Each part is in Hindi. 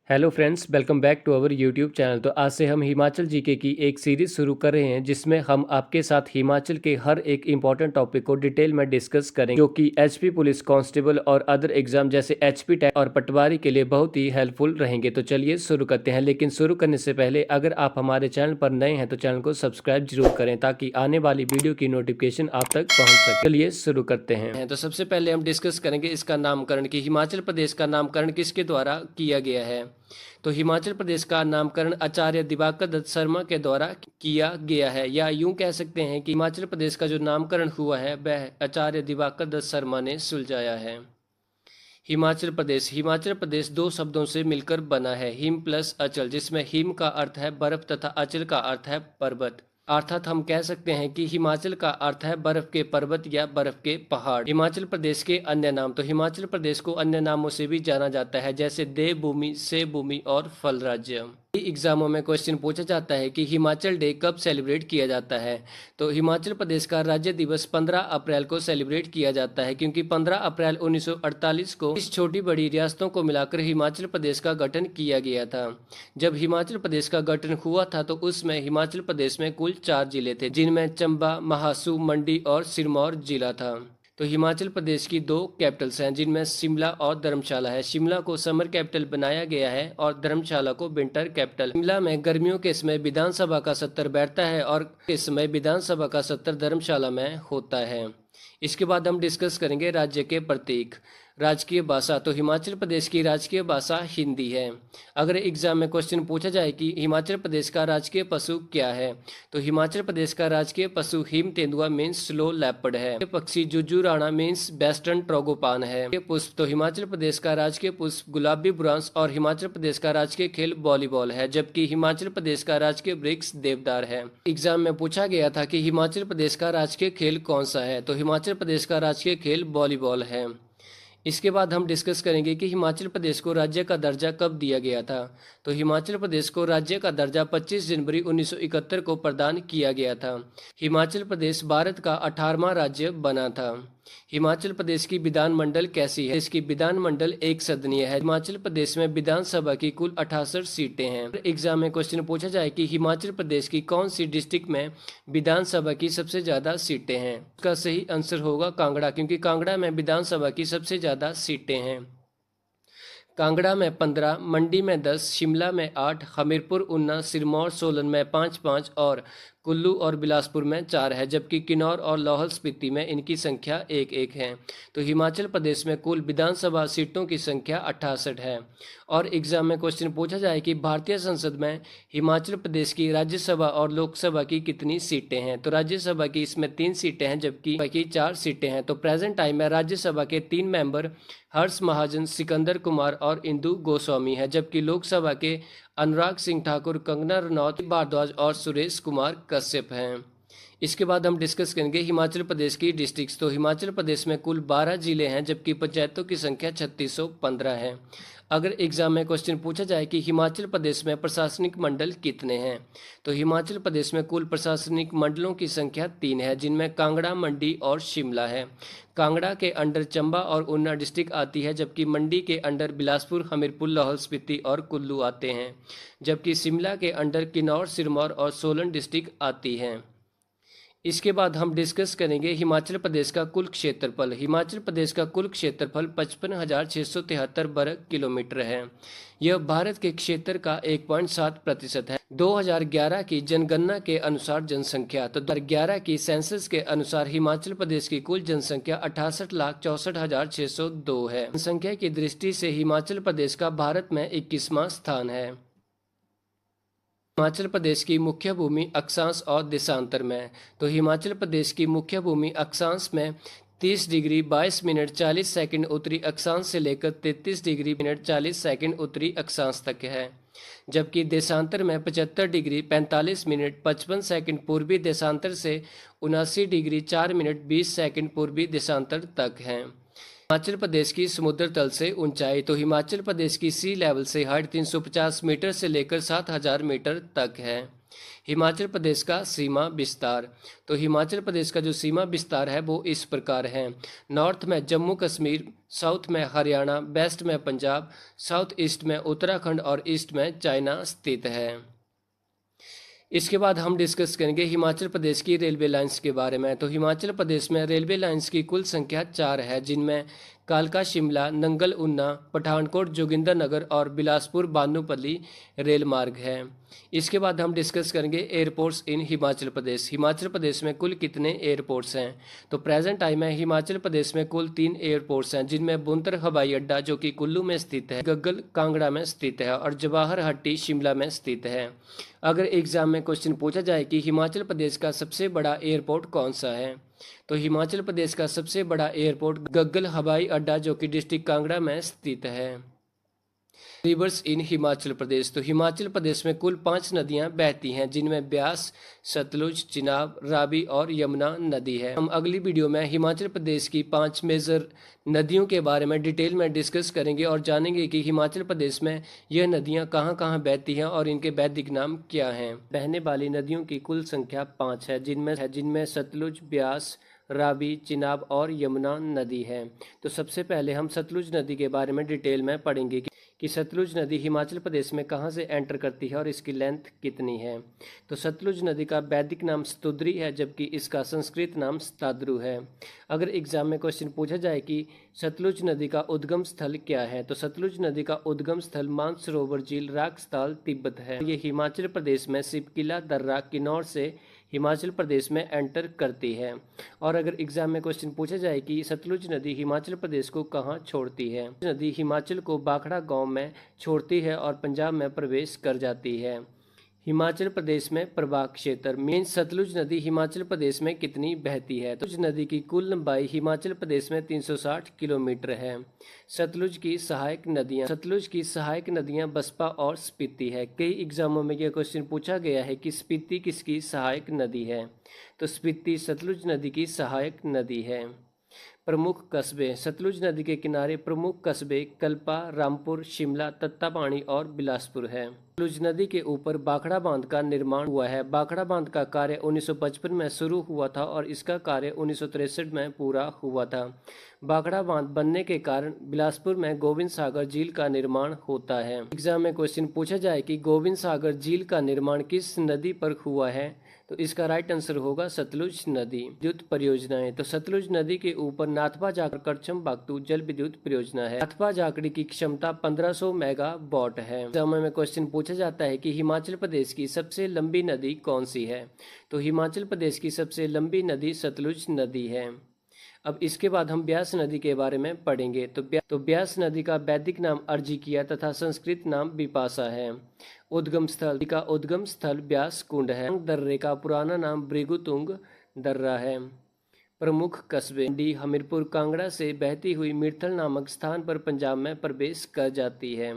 Hello friends, welcome back to our YouTube channel. तो आज से हम हिमाचल जीके की एक सीरीज़ शुरू कर रहे हैं जिसमें हम आपके साथ हिमाचल के हर एक इम्पॉर्टेंट टॉपिक को डिटेल में डिस्कस करेंगे, जो कि एचपी पुलिस कांस्टेबल और अदर एग्जाम जैसे एचपी टैग और पटवारी के लिए बहुत ही हेल्पफुल रहेंगे। तो चलिए शुरू करते हैं। लेकिन शुरू करने से पहले अगर आप हमारे चैनल पर नए हैं तो चैनल को सब्सक्राइब जरूर करें ताकि आने वाली वीडियो की नोटिफिकेशन आप तक पहुँच सके। चलिए शुरू करते हैं। तो सबसे पहले हम डिस्कस करेंगे इसका नामकरण कि हिमाचल प्रदेश का नामकरण किसके द्वारा किया गया है। तो हिमाचल प्रदेश का नामकरण आचार्य दिवाकर दत्त शर्मा के द्वारा किया गया है, या यूं कह सकते हैं कि हिमाचल प्रदेश का जो नामकरण हुआ है वह आचार्य दिवाकर दत्त शर्मा ने सुलझाया है। हिमाचल प्रदेश दो शब्दों से मिलकर बना है, हिम प्लस अचल, जिसमें हिम का अर्थ है बर्फ तथा अचल का अर्थ है पर्वत। अर्थात हम कह सकते हैं कि हिमाचल का अर्थ है बर्फ के पर्वत या बर्फ के पहाड़। हिमाचल प्रदेश के अन्य नाम, तो हिमाचल प्रदेश को अन्य नामों से भी जाना जाता है, जैसे देवभूमि, सेवभूमि और फल राज्य। एग्जामों में क्वेश्चन पूछा जाता है कि हिमाचल डे कब सेलिब्रेट किया जाता है। तो हिमाचल प्रदेश का राज्य दिवस 15 अप्रैल को सेलिब्रेट किया जाता है, क्योंकि 15 अप्रैल 1948 को इस छोटी बड़ी रियासतों को मिलाकर हिमाचल प्रदेश का गठन किया गया था। जब हिमाचल प्रदेश का गठन हुआ था तो उसमें हिमाचल प्रदेश में कुल 4 जिले थे, जिनमें चंबा, महासू, मंडी और सिरमौर जिला था। तो हिमाचल प्रदेश की 2 कैपिटल्स हैं, जिनमें शिमला और धर्मशाला है। शिमला को समर कैपिटल बनाया गया है और धर्मशाला को विंटर कैपिटल। शिमला में गर्मियों के समय विधानसभा का सत्र बैठता है और इस समय विधानसभा का सत्र धर्मशाला में होता है। इसके बाद हम डिस्कस करेंगे राज्य के प्रतीक। राजकीय भाषा, तो हिमाचल प्रदेश की राजकीय भाषा हिंदी है। अगर एग्जाम में क्वेश्चन पूछा जाए कि हिमाचल प्रदेश का राजकीय पशु क्या है, तो हिमाचल प्रदेश का राजकीय पशु हिम तेंदुआ मीन्स स्लो लेपर्ड है। पक्षी जुजुराना मीन्स वेस्टर्न ट्रोगोपान है। पुष्प, तो हिमाचल प्रदेश का राजकीय पुष्प गुलाबी बुरांस और हिमाचल प्रदेश का राजकीय खेल वॉलीबॉल है, जबकि हिमाचल प्रदेश का राजकीय वृक्ष देवदार है। एग्जाम में पूछा गया था कि हिमाचल प्रदेश का राजकीय खेल कौन सा है, तो हिमाचल प्रदेश का राजकीय खेल वॉलीबॉल है। इसके बाद हम डिस्कस करेंगे कि हिमाचल प्रदेश को राज्य का दर्जा कब दिया गया था। तो हिमाचल प्रदेश को राज्य का दर्जा 25 जनवरी 1971 को प्रदान किया गया था। हिमाचल प्रदेश भारत का 18वां राज्य बना था। हिमाचल प्रदेश की विधानमंडल कैसी है? इसकी विधानमंडल एक सदनीय है। हिमाचल प्रदेश में विधानसभा की कुल 68 सीटें हैं। एग्जाम में क्वेश्चन पूछा जाए कि हिमाचल प्रदेश की कौन सी डिस्ट्रिक्ट में विधानसभा की सबसे ज्यादा सीटें हैं, उसका सही आंसर होगा कांगड़ा, क्योंकि कांगड़ा में विधानसभा की सबसे ज्यादा सीटें हैं। कांगड़ा में 15, मंडी में 10, शिमला में 8, हमीरपुर, ऊना, सिरमौर, सोलन में 5-5 और कुल्लू और बिलासपुर में 4 है, जबकि किन्नौर और लाहौल स्पीति में इनकी संख्या 1-1 है। तो हिमाचल प्रदेश में कुल विधानसभा सीटों की संख्या 68 है। और एग्जाम में क्वेश्चन पूछा जाए कि भारतीय संसद में हिमाचल प्रदेश की राज्यसभा और लोकसभा की कितनी सीटें हैं, तो राज्यसभा की इसमें 3 सीटें हैं, जबकि बाकी 4 सीटें हैं। तो प्रेजेंट टाइम में राज्यसभा के 3 मेंबर हर्ष महाजन, सिकंदर कुमार और इंदु गोस्वामी है, जबकि लोकसभा के अनुराग सिंह ठाकुर, कंगना रनौत, भारद्वाज और सुरेश कुमार कश्यप हैं। इसके बाद हम डिस्कस करेंगे हिमाचल प्रदेश की डिस्ट्रिक्ट्स। तो हिमाचल प्रदेश में कुल 12 जिले हैं, जबकि पंचायतों की संख्या 3615 है। अगर एग्जाम में क्वेश्चन पूछा जाए कि हिमाचल प्रदेश में प्रशासनिक मंडल कितने हैं, तो हिमाचल प्रदेश में कुल प्रशासनिक मंडलों की संख्या 3 है, जिनमें कांगड़ा, मंडी और शिमला है। कांगड़ा के अंडर चंबा और ऊना डिस्ट्रिक्ट आती है, जबकि मंडी के अंडर बिलासपुर, हमीरपुर, लाहौल स्पीति और कुल्लू आते हैं, जबकि शिमला के अंडर किन्नौर, सिरमौर और सोलन डिस्ट्रिक्ट आती हैं। इसके बाद हम डिस्कस करेंगे हिमाचल प्रदेश का कुल क्षेत्रफल। हिमाचल प्रदेश का कुल क्षेत्रफल 55,673 वर्ग किलोमीटर है। यह भारत के क्षेत्र का 1.7% है। 2011 की जनगणना के अनुसार जनसंख्या, तो 2011 की सेंसस के अनुसार हिमाचल प्रदेश की कुल जनसंख्या 68,64,602 है। जनसंख्या की दृष्टि से हिमाचल प्रदेश का भारत में 21वां स्थान है। हिमाचल प्रदेश की मुख्य भूमि अक्षांश और देशांतर में, तो हिमाचल प्रदेश की मुख्य भूमि अक्षांश में 30 डिग्री 22 मिनट 40 सेकंड उत्तरी अक्षांश से लेकर 33 डिग्री मिनट 40 सेकंड उत्तरी अक्षांश तक है, जबकि देशांतर में 75 डिग्री 45 मिनट 55 सेकंड पूर्वी देशांतर से 79 डिग्री 4 मिनट 20 सेकंड पूर्वी देशांतर तक है। हिमाचल प्रदेश की समुद्र तल से ऊंचाई, तो हिमाचल प्रदेश की सी लेवल से हाइट 350 मीटर से लेकर 7000 मीटर तक है। हिमाचल प्रदेश का सीमा विस्तार। तो हिमाचल प्रदेश का जो सीमा विस्तार है वो इस प्रकार है। नॉर्थ में जम्मू कश्मीर, साउथ में हरियाणा, वेस्ट में पंजाब, साउथ ईस्ट में उत्तराखंड और ईस्ट में चाइना स्थित है। इसके बाद हम डिस्कस करेंगे हिमाचल प्रदेश की रेलवे लाइंस के बारे में। तो हिमाचल प्रदेश में रेलवे लाइंस की कुल संख्या 4 है, जिनमें कालका शिमला, नंगल ऊना, पठानकोट जोगिंदरनगर और बिलासपुर बानूपल्ली रेल मार्ग है। इसके बाद हम डिस्कस करेंगे एयरपोर्ट्स इन हिमाचल प्रदेश। हिमाचल प्रदेश में कुल कितने एयरपोर्ट्स हैं? तो प्रेजेंट टाइम में हिमाचल प्रदेश में कुल 3 एयरपोर्ट्स हैं, जिनमें बुंतर हवाई अड्डा जो कि कुल्लू में स्थित है, गग्गल कांगड़ा में स्थित है और जवाहर हट्टी शिमला में स्थित है। अगर एग्जाम में क्वेश्चन पूछा जाए कि हिमाचल प्रदेश का सबसे बड़ा एयरपोर्ट कौन सा है, तो हिमाचल प्रदेश का सबसे बड़ा एयरपोर्ट गग्गल हवाई अड्डा जो कि डिस्ट्रिक्ट कांगड़ा में स्थित है। रिवर्स इन हिमाचल प्रदेश। तो हिमाचल प्रदेश में कुल 5 नदियां बहती हैं, जिनमें ब्यास, सतलुज, चिनाब, रावी और यमुना नदी है। हम अगली वीडियो में हिमाचल प्रदेश की 5 मेजर नदियों के बारे में डिटेल में डिस्कस करेंगे और जानेंगे कि हिमाचल प्रदेश में यह नदियां कहां कहां बहती हैं और इनके वैदिक नाम क्या हैं। बहने वाली नदियों की कुल संख्या 5 है, जिनमें सतलुज, ब्यास, रावी, चिनाब और यमुना नदी है। तो सबसे पहले हम सतलुज नदी के बारे में डिटेल में पढ़ेंगे कि सतलुज नदी हिमाचल प्रदेश में कहाँ से एंटर करती है और इसकी लेंथ कितनी है। तो सतलुज नदी का वैदिक नाम स्तुद्री है, जबकि इसका संस्कृत नाम स्ताद्रु है। अगर एग्जाम में क्वेश्चन पूछा जाए कि सतलुज नदी का उद्गम स्थल क्या है, तो सतलुज नदी का उद्गम स्थल मानसरोवर झील, राक्सताल, तिब्बत है। ये हिमाचल प्रदेश में शिवकिला दर्रा, किन्नौर से हिमाचल प्रदेश में एंटर करती है। और अगर एग्जाम में क्वेश्चन पूछा जाए कि सतलुज नदी हिमाचल प्रदेश को कहाँ छोड़ती है, नदी हिमाचल को भाखड़ा गांव में छोड़ती है और पंजाब में प्रवेश कर जाती है। हिमाचल प्रदेश में प्रवाह क्षेत्र मीन सतलुज नदी हिमाचल प्रदेश में कितनी बहती है। तो सतलुज नदी की कुल लंबाई हिमाचल प्रदेश में 360 किलोमीटर है। सतलुज की सहायक नदियां बसपा और स्पीति है। कई एग्जामों में यह क्वेश्चन पूछा गया है कि स्पीति किसकी सहायक नदी है, तो स्पीति सतलुज नदी की सहायक नदी है। प्रमुख कस्बे। सतलुज नदी के किनारे प्रमुख कस्बे कल्पा, रामपुर, शिमला, तत्तापानी और बिलासपुर है। सतलुज नदी के ऊपर भाखड़ा बांध का निर्माण हुआ है। भाखड़ा बांध का कार्य 1955 में शुरू हुआ था और इसका कार्य 1963 में पूरा हुआ था। भाखड़ा बांध बनने के कारण बिलासपुर में गोविंद सागर झील का निर्माण होता है। एग्जाम में क्वेश्चन पूछा जाए कि गोविंद सागर झील का निर्माण किस नदी पर हुआ है, तो इसका राइट आंसर होगा सतलुज नदी। विद्युत परियोजनाएं। तो सतलुज नदी के ऊपर नाथपा जाखड़ करछम बागतू जल विद्युत परियोजना है। नाथपा जाखड़ी की क्षमता 1500 मेगावाट है। समय में क्वेश्चन पूछा जाता है कि हिमाचल प्रदेश की सबसे लंबी नदी कौन सी है, तो हिमाचल प्रदेश की सबसे लंबी नदी सतलुज नदी है। अब इसके बाद हम ब्यास नदी के बारे में पढ़ेंगे। तो ब्यास नदी का वैदिक नाम अर्जिकिया तथा संस्कृत नाम बिपाशा है। उद्गम स्थल ब्यास कुंड है। दर्रे का पुराना नाम भृगुतुंग दर्रा है। प्रमुख कस्बे डी हमीरपुर कांगड़ा से बहती हुई मिर्थल नामक स्थान पर पंजाब में प्रवेश कर जाती है।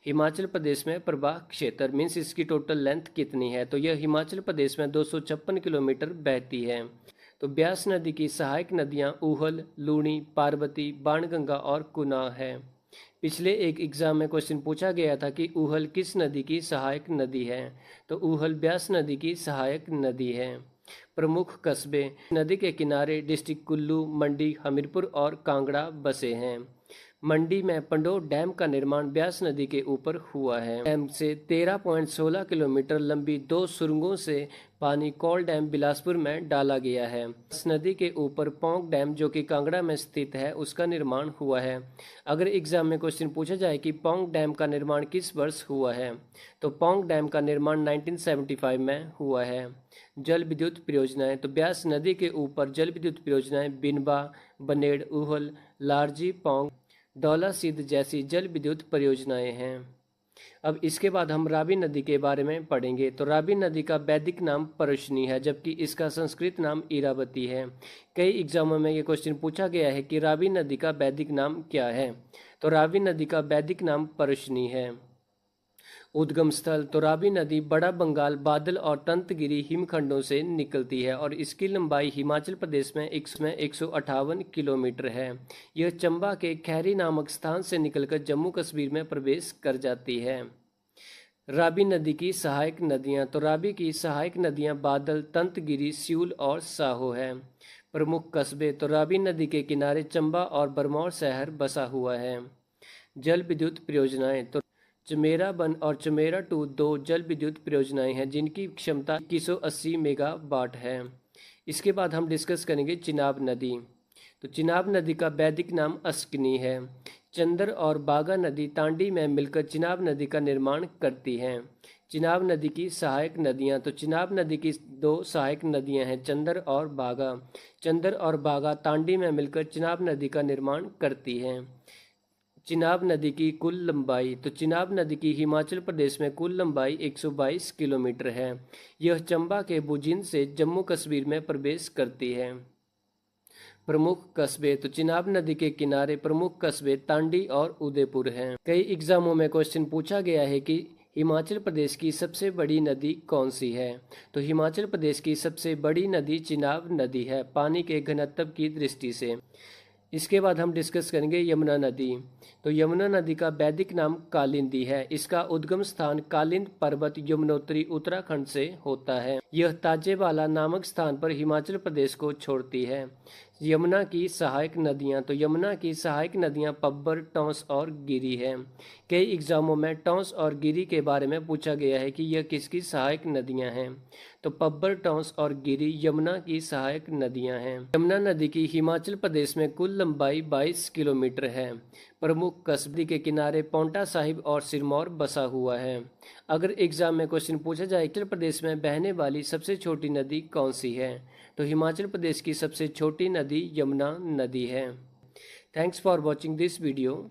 हिमाचल प्रदेश में प्रवाह क्षेत्र मीन्स इसकी टोटल लेंथ कितनी है, तो यह हिमाचल प्रदेश में 256 किलोमीटर बहती है। तो ब्यास नदी की सहायक नदियां ऊहल, लूणी, पार्वती, बाणगंगा और कुना है। पिछले एक एग्जाम में क्वेश्चन पूछा गया था कि ऊहल किस नदी की सहायक नदी है, तो ऊहल ब्यास नदी की सहायक नदी है। प्रमुख कस्बे नदी के किनारे डिस्ट्रिक्ट कुल्लू, मंडी, हमीरपुर और कांगड़ा बसे हैं। मंडी में पंडोर डैम का निर्माण ब्यास नदी के ऊपर हुआ है। डैम से 13.16 किलोमीटर लंबी 2 सुरंगों से पानी कौल डैम बिलासपुर में डाला गया है। इस नदी के ऊपर पौंग डैम जो कि कांगड़ा में स्थित है उसका निर्माण हुआ है। अगर एग्जाम में क्वेश्चन पूछा जाए कि पौंग डैम का निर्माण किस वर्ष हुआ है, तो पौंग डैम का निर्माण 1975 में हुआ है। जल विद्युत परियोजनाएं। तो ब्यास नदी के ऊपर जल विद्युत परियोजनाएं बिनबा, बनेड़, ऊहल, लारजी, पौंग, डौला सिद्ध जैसी जल विद्युत परियोजनाएं हैं। अब इसके बाद हम रावी नदी के बारे में पढ़ेंगे। तो रावी नदी का वैदिक नाम परुशनी है, जबकि इसका संस्कृत नाम इरावती है। कई एग्जामों में ये क्वेश्चन पूछा गया है कि रावी नदी का वैदिक नाम क्या है, तो रावी नदी का वैदिक नाम परुशनी है। उद्गम स्थल। तो रावी नदी बड़ा बंगाल, बादल और तंतगिरी हिमखंडों से निकलती है और इसकी लंबाई हिमाचल प्रदेश में 158 किलोमीटर है। यह चंबा के खैरी नामक स्थान से निकलकर जम्मू कश्मीर में प्रवेश कर जाती है। रावी नदी की सहायक नदियाँ, तो रावी की सहायक नदियाँ बादल, तंतगिरी, स्यूल और साहो है। प्रमुख कस्बे, तो रावी नदी के किनारे चंबा और बरमौर शहर बसा हुआ है। जल विद्युत परियोजनाएं, तो चमेरा वन और चमेरा टू दो जल विद्युत परियोजनाएं हैं जिनकी क्षमता 2180 मेगावाट है। इसके बाद हम डिस्कस करेंगे चिनाब नदी। तो चिनाब नदी का वैदिक नाम अस्कनी है। चंदर और बागा नदी तांडी में मिलकर चिनाब नदी का निर्माण करती हैं। चिनाब नदी की सहायक नदियां, तो चिनाब नदी की दो सहायक नदियां हैं, चंदर और बागा। चंदर और बागा तांडी में मिलकर चिनाब नदी का निर्माण करती हैं। चिनाब नदी की कुल लंबाई, तो चिनाब नदी की हिमाचल प्रदेश में कुल लंबाई 122 किलोमीटर है। यह चंबा के बुजिन से जम्मू कश्मीर में प्रवेश करती है। प्रमुख कस्बे, तो चिनाब नदी के किनारे प्रमुख कस्बे तांडी और उदयपुर हैं। कई एग्जामों में क्वेश्चन पूछा गया है कि हिमाचल प्रदेश की सबसे बड़ी नदी कौन सी है। तो हिमाचल प्रदेश की सबसे बड़ी नदी चिनाब नदी है पानी के घनत्व की दृष्टि से। इसके बाद हम डिस्कस करेंगे यमुना नदी। तो यमुना नदी का वैदिक नाम कालिंदी है। इसका उद्गम स्थान कालिंद पर्वत यमुनोत्री उत्तराखंड से होता है। यह ताजेवाला नामक स्थान पर हिमाचल प्रदेश को छोड़ती है। यमुना की सहायक नदियां, तो यमुना की सहायक नदियां पब्बर, टॉन्स और गिरी है। कई एग्जामों में टॉन्स और गिरी के बारे में पूछा गया है कि यह किसकी सहायक नदियां हैं। तो पब्बर, टॉन्स और गिरी यमुना की सहायक नदियां हैं। यमुना नदी की हिमाचल प्रदेश में कुल लंबाई 22 किलोमीटर है। प्रमुख कस्बे के किनारे पौंटा साहिब और सिरमौर बसा हुआ है। अगर एग्जाम में क्वेश्चन पूछा जाए हिमाचल प्रदेश में बहने वाली सबसे छोटी नदी कौन सी है, तो हिमाचल प्रदेश की सबसे छोटी नदी यमुना नदी है। Thanks for watching this video.